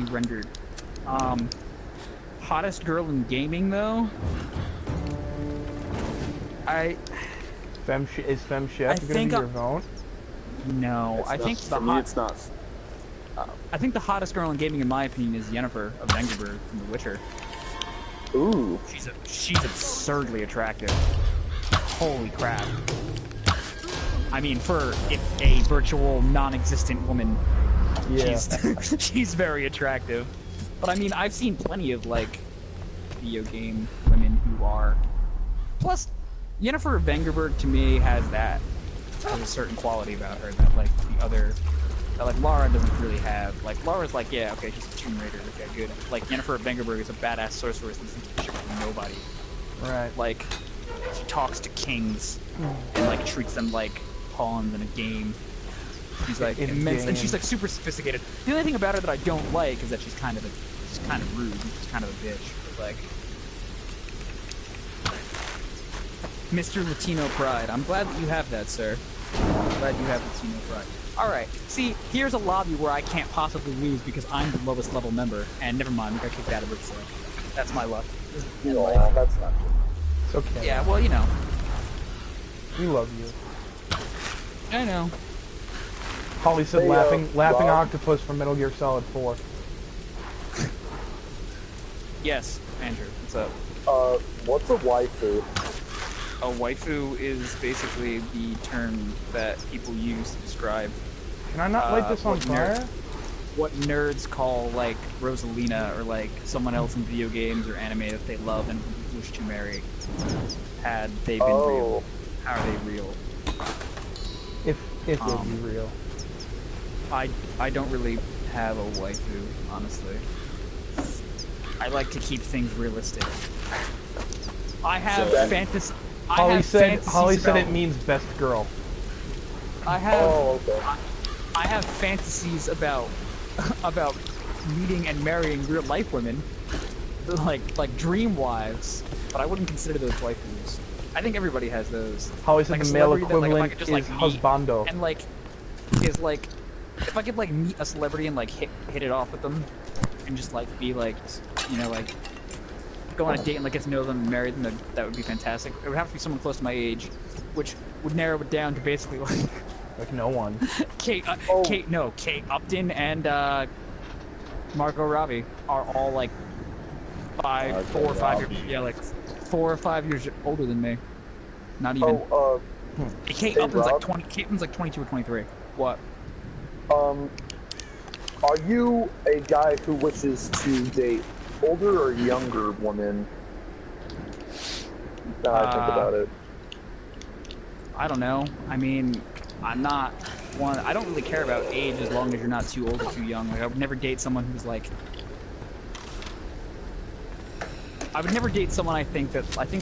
perfectly rendered. Hottest girl in gaming though. Is Fem Chef gonna be your vote? No, I think the it's not. I think the hottest girl in gaming, in my opinion, is Yennefer of Vengerberg from The Witcher. Ooh. She's absurdly attractive. Holy crap. I mean, for a virtual, non-existent woman, Yeah. she's very attractive. But I mean, I've seen plenty of, like, video game women who are... Plus, Yennefer of Vengerberg, to me, has a certain quality about her that, like, the other... that, like, Lara doesn't really have. Like, Lara's like, yeah, okay, she's a Tomb Raider, okay, good. Like, Yennefer of Vengerberg is a badass sorceress that listens to shit from nobody. Right. Like, she talks to kings and, like, treats them like pawns in a game. She's, like, immense, and she's, like, super sophisticated. The only thing about her that I don't like is that she's kind of rude, and she's kind of a bitch. But, like, Mr. Latino Pride. I'm glad that you have that, sir. I'm glad you have Latino Pride. Alright, see, here's a lobby where I can't possibly lose because I'm the lowest level member. And never mind, we got kicked out of it, so that's my luck. Yeah, that's not good. It's okay. Yeah, well, you know. We love you. I know. Holly said Hey, laughing Rob. octopus from Metal Gear Solid 4. Yes, Andrew, what's up? What's a waifu? A waifu is basically the term that people use to describe Can I not light this on what fire? what nerds call, like, Rosalina, or, like, someone else in video games or anime that they love and wish to marry, had they been real. How are they real? If it'd be real. I don't really have a waifu, honestly. I like to keep things realistic. I have fantasy. Holly said it means best girl. I have. Oh, okay. I have fantasies about meeting and marrying real life women, like dream wives, but I wouldn't consider those waifus. I think everybody has those. Holly said Like a the male celebrity that, like, if I equivalent could just, like, is meet husbando. and like is like if I could like meet a celebrity and like hit it off with them and just like be like, you know, like go on a date and like get to know them and marry them, that would be fantastic. It would have to be someone close to my age, which would narrow it down to basically Like no one. Kate Upton and Margot Robbie are all like 4 or 5 years, yeah, like 4 or 5 years older than me. Not even. Kate Upton's Rob? like 20. Kate Upton's like 22 or 23. What? Are you a guy who wishes to date older or younger women? Now I think about it. I don't know. I mean, I'm not one. I don't really care about age as long as you're not too old or too young. Like, I would never date someone who's like. I would never date someone I think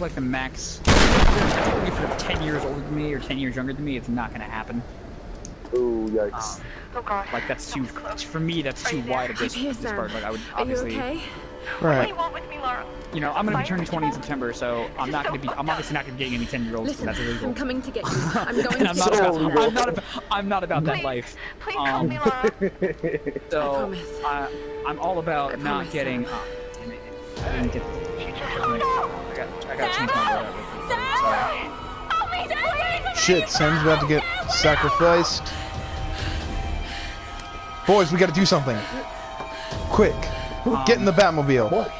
like the max. If you're 10 years older than me or 10 years younger than me, it's not gonna happen. Ooh, yikes. Oh god. Like that's too. For me, that's too wide a distance. Like I would Are you obviously. okay? Right. What do you want with me, Laura? You know, I'm gonna be turning 20 in September, so I'm obviously not gonna be dating any 10-year-olds. Listen, That's illegal. I'm coming to get you. I'm going And to I'm not about that Please, life. Please call me Laura. So promise. I'm all about I not promise, getting. Sam. Damn it. I didn't get. I got to change my word out. Sorry. Help me, Dad! Shit, Sam's about to get sacrificed. Boys, we gotta do something. Quick. Get in the Batmobile. What?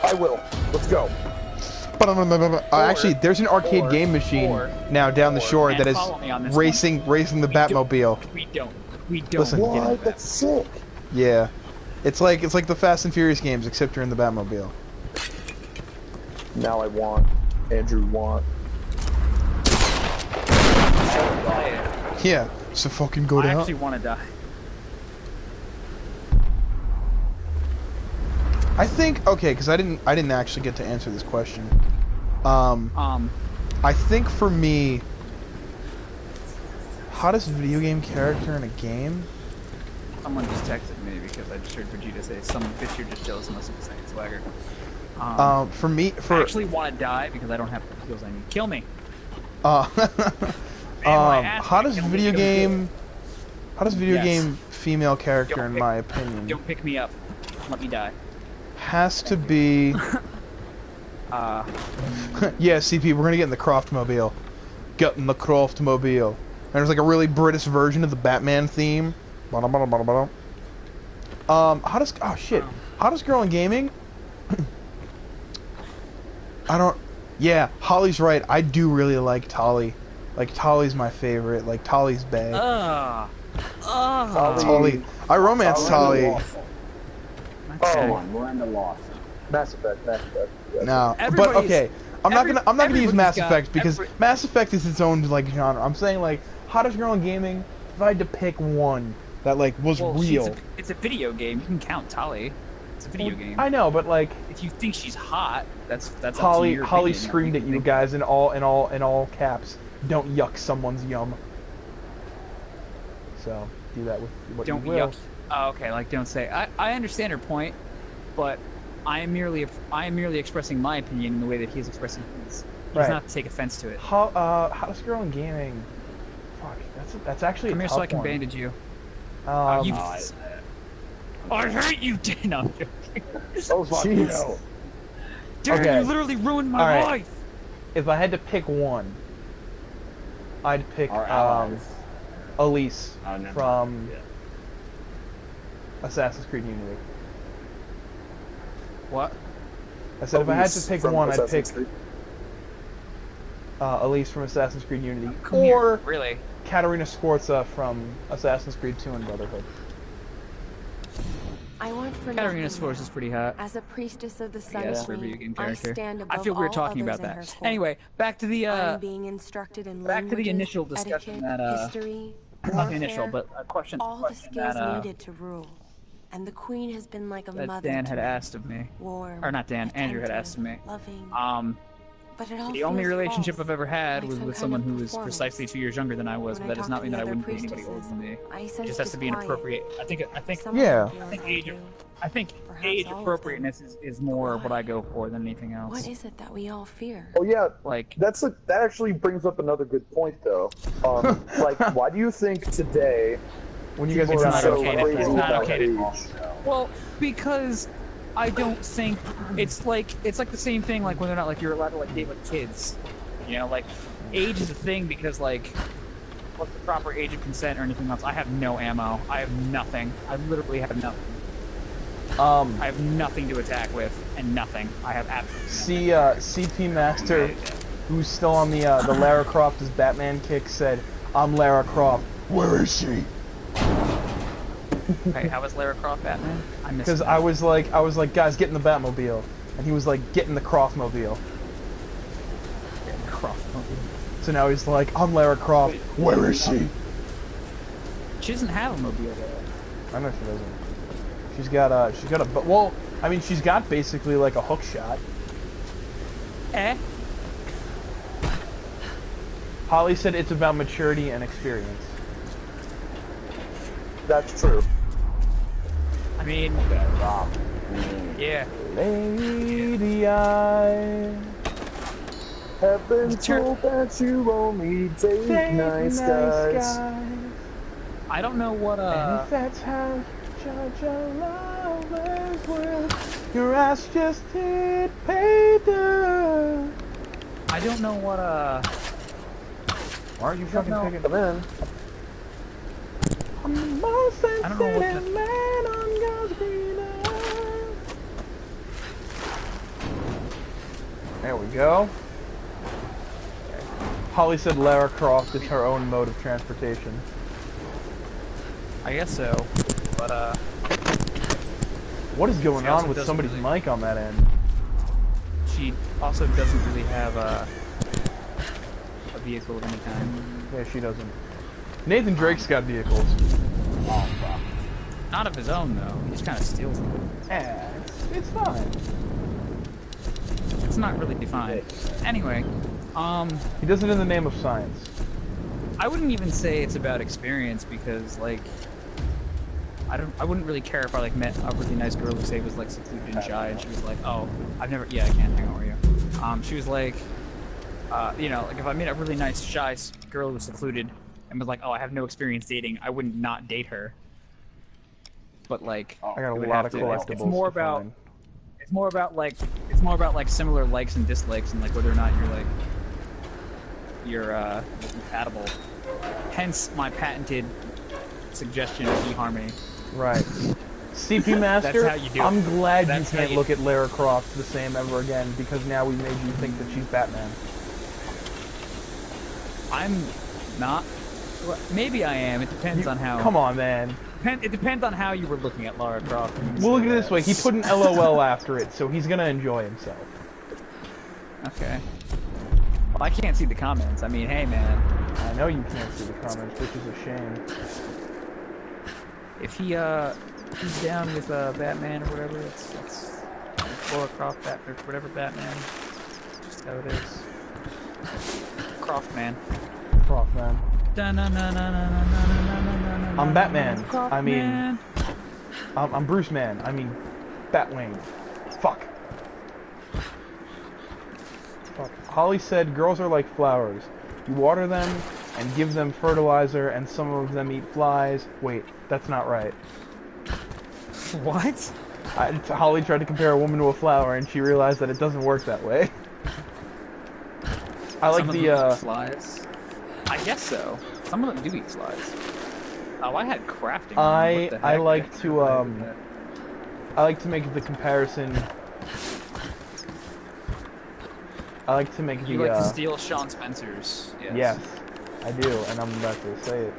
I will. Let's go. Actually, there's an arcade game machine now down the shore that is follow me on this racing the Batmobile. We don't. Listen. Get into What? that. That's sick. Yeah. It's like the Fast and Furious games, except you're in the Batmobile. Now I want. Andrew want. Yeah. So fucking go I down. actually want to die. I think because I didn't actually get to answer this question. I think for me, hottest video game character in a game. Someone just texted me because I just heard Vegeta say, "Some bitch, you're just jealous of Super Saiyan swagger." For me, I actually want to die because I don't have the skills I need. Kill me. Hottest video game female character, Don't in pick- my opinion, Don't pick me up. Let me die. has to be. Yeah, CP, we're gonna get in the Croft-mobile. Get in the Croft-mobile. And there's like a really British version of the Batman theme. Hottest. Oh shit. Hottest girl in gaming. I don't. Yeah, Holly's right. I do really like Tolly. Like Tolly's my favorite. Like Tolly's bae. Tolly. I romance Tolly. Okay. Oh, Miranda Lawson. Mass Effect. Yeah. No, but Everybody's- okay. I'm not gonna use everybody's Mass got Effect because every- Mass Effect is its own like genre. I'm saying like hottest girl in gaming. If I had to pick one that like was Well, real, it's a video game. You can count Tali. It's a video game. I know, but like If you think she's hot, that's up to Holly your Holly opinion. screamed at you guys in all caps. Don't yuck someone's yum. So do that with what Don't you will. yuck. Oh, okay, like don't say. I understand her point, but I am merely expressing my opinion in the way that he's expressing his. He does Right. not take offense to it. Hottest girl in gaming. Fuck, that's actually Come a here tough so I can one. bandage you. Um, I hate you, Dan. No, I'm joking. Oh, jeez. Dan, Okay. you literally ruined my All right. life. if I had to pick one, I'd pick Our allies. Elise Oh, never from mind. Yeah. Assassin's Creed Unity. What? I said if I had to Elise pick from one, I'd Assassin's pick Creed. Elise from Assassin's Creed Unity, Come here. or Really? Katarina Sforza from Assassin's Creed 2 and Brotherhood. I want for Katarina nothing Sforza more. is pretty hot. As a priestess of the Sun Yes, for a Queen, video game I character. stand I above feel weird all talking others about in her that. court. Anyway, back to the I'm being instructed in back to the languages, initial discussion etiquette, that, history, not warfare, the initial, but a question. all the question skills that, needed to rule. And the queen has been like a that mother Dan to had me. asked of me, Warm, or not Dan, Andrew had attentive, asked of me. loving. But it all The only feels relationship false, I've ever had like was some with kind someone of who was performance. precisely 2 years younger than I was, When but that does talk not to mean the that I other wouldn't date anybody older priestesses, than me. I It sense just has to be an disquiet. appropriate. I think Some of Yeah. them feel as I think Perhaps age all of them. appropriateness is more what why? I go for than anything else. What is it that we all fear? Oh yeah, Like, that actually brings up another good point though. Like, why do you think today When you guys people are are done, so I gotta okay. crazy It's not about okay to- age? well, because I don't think it's like the same thing like whether or not like you're allowed to like date like kids. You know, like age is a thing because like what's the proper age of consent or anything else? I have no ammo. I have nothing. I literally have nothing. I have nothing to attack with and nothing. I have absolutely nothing. CP Master, who's still on the Lara Croft as Batman kick, said, "I'm Lara Croft. Where is she?" Hey, how was Lara Croft Batman? I missed Because that. I was like, guys, get in the Batmobile, and he was like, get in the Croftmobile. Croft. So now he's like, I'm Lara Croft. Where is she? She doesn't have a mobile though. I know she doesn't. She's got a, but well, I mean, she's got basically like a hook shot. Eh? Holly said it's about maturity and experience. That's true. I mean, yeah. Lady, I Have been Sure. told that you only date date nice guys. I don't know what And if that's how judge a lover's will, your ass just hit pay dirt. I don't know what Why aren't you fucking know. picking? Come in. I'm the most I don't know what sensitive man on God's green earth. There we go. Holly said Lara Croft is her own mode of transportation. I guess so. But What is going She also on with doesn't somebody's really- mic on that end? she also doesn't really have a vehicle of any kind. Yeah, she doesn't. Nathan Drake's got vehicles. Not of his own though. He just kind of steals them. Yeah, it's fine. It's not really defined. Anyway, He does it in the name of science. I wouldn't even say it's about experience because like I wouldn't really care if I like met a really nice girl who say was like secluded and shy and she was like, oh, I can't hang out with you. She was like, you know, like if I met a really nice shy girl who was secluded and was like, oh, I have no experience dating, I wouldn't not date her. but like I got a it would lot have of to. collectibles. It's more to about. find. It's more about like similar likes and dislikes and like whether or not you're compatible. Hence my patented suggestion of eHarmony. Right. CP Master, That's how you do it. I'm glad That's you how can't you- look at Lara Croft the same ever again, because now we made you think that she's Batman. I'm not. Well, maybe I am. It depends on how. Come on, man. It depends on how you were looking at Lara Croft. We'll look at it this way. He put an LOL after it, so he's gonna enjoy himself. Okay. Well, I can't see the comments. I mean, hey man, I know you can't see the comments, which is a shame. if he's down with Batman or whatever, it's Lara Croft Batman or whatever Batman. Just how it is. Croft man. Croft, man. I'm Batman. I mean, I'm Bruce Man. I mean, Batwing. Fuck. Fuck. Holly said girls are like flowers. You water them and give them fertilizer, and some of them eat flies. Wait, that's not right. What? Holly tried to compare a woman to a flower, and she realized that it doesn't work that way. I like Some of the them eat flies. I guess so. Some of them do eat flies. Oh, I had crafting. What the I heck? like to I like to make the comparison. I like to make You the like to steal Sean Spencer's. yes, I do, and I'm about to say it.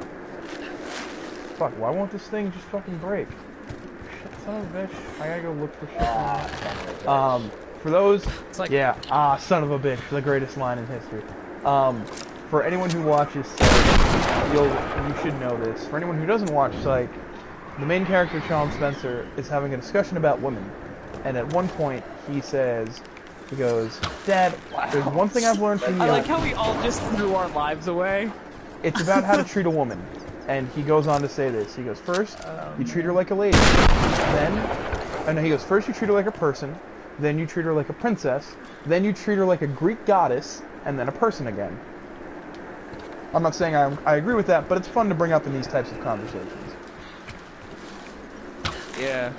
Fuck, why won't this thing just fucking break? Shit, son of a bitch. I gotta go look for shit now. For those, like- yeah, son of a bitch, the greatest line in history. For anyone who watches Psych, you should know this. For anyone who doesn't watch Psych, the main character, Sean Spencer, is having a discussion about women. And at one point, he goes, Dad, there's one thing I've learned from you. I like how we all just threw our lives away. It's about how to treat a woman. And he goes on to say this. He goes, first, you treat her like a lady. First you treat her like a person. Then you treat her like a princess. Then you treat her like a Greek goddess. And then a person again. I'm not saying I agree with that, but it's fun to bring up in these types of conversations. Yeah.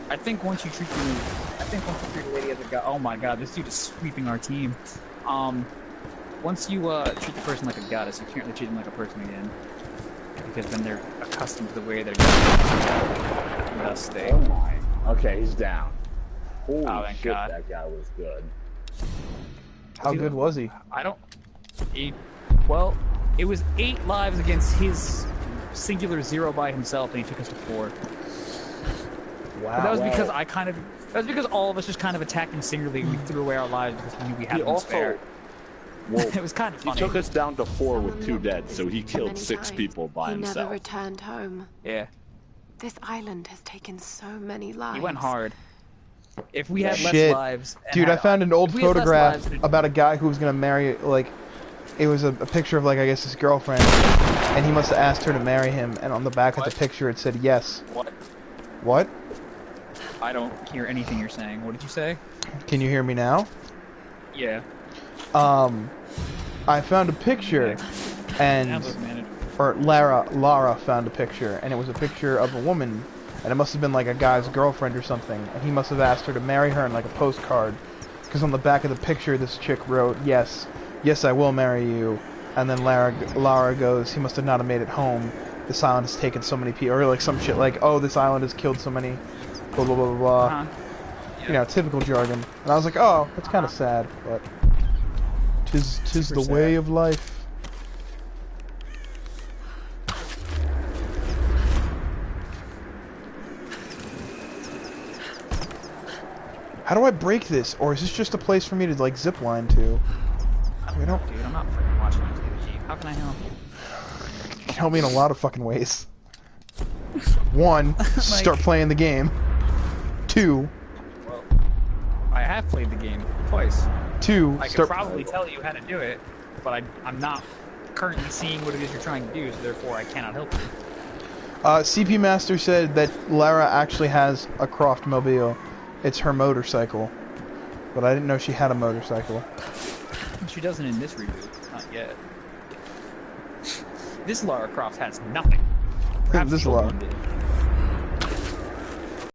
I think once you treat a lady as a god, oh my god, this dude is sweeping our team. Once you treat the person like a goddess, you can't really treat them like a person again, because then they're accustomed to the way they're going. Thus they. Oh my. Okay, he's down. Holy thank shit, God. that guy was good. How good was he? I don't. Well, it was 8 lives against his singular 0 by himself, and he took us to 4. Wow. But that was because that was because all of us just kind of attacked him singularly. We threw away our lives because we knew we had He them also, spare. well, It was kind of he funny. took us down to 4 with 2 dead, so he Many killed 6 times. people by He never himself. returned home. Yeah, This island has taken so many lives. he went hard. If we had less Shit. lives, and Dude, I had- found an old if we had less photograph lives, it'd- about a guy who was gonna marry, like, it was a picture of, like, I guess his girlfriend, and he must have asked her to marry him, and on the back of the picture it said yes. What? What? I don't hear anything you're saying. What did you say? Can you hear me now? Yeah. I found a picture, and, Download manager. or Lara found a picture, and it was a picture of a woman, and it must have been, like, a guy's girlfriend or something, and he must have asked her to marry her in, like, a postcard, because on the back of the picture this chick wrote, yes, I will marry you, and then Lara goes, he must have not have made it home, this island has taken so many people, or like some shit like, oh, this island has killed so many, blah blah blah blah blah, Uh-huh. you know, typical jargon, and I was like, oh, that's kind of sad, but tis Super the way sad. of life. How do I break this? Or is this just a place for me to, like, zipline to? We don't Dude, I'm not freaking watching MTV. How can I help you? help me in a lot of fucking ways. 1, start playing the game. 2, Well, I have played the game twice. 2, I could start. probably tell you how to do it, but I'm not currently seeing what it is you're trying to do, so therefore I cannot help you. CP Master said that Lara actually has a Croft mobile. It's her motorcycle. But I didn't know she had a motorcycle. She doesn't in this reboot. Not yet. This Lara Croft has nothing. Perhaps This the old Lara. one did.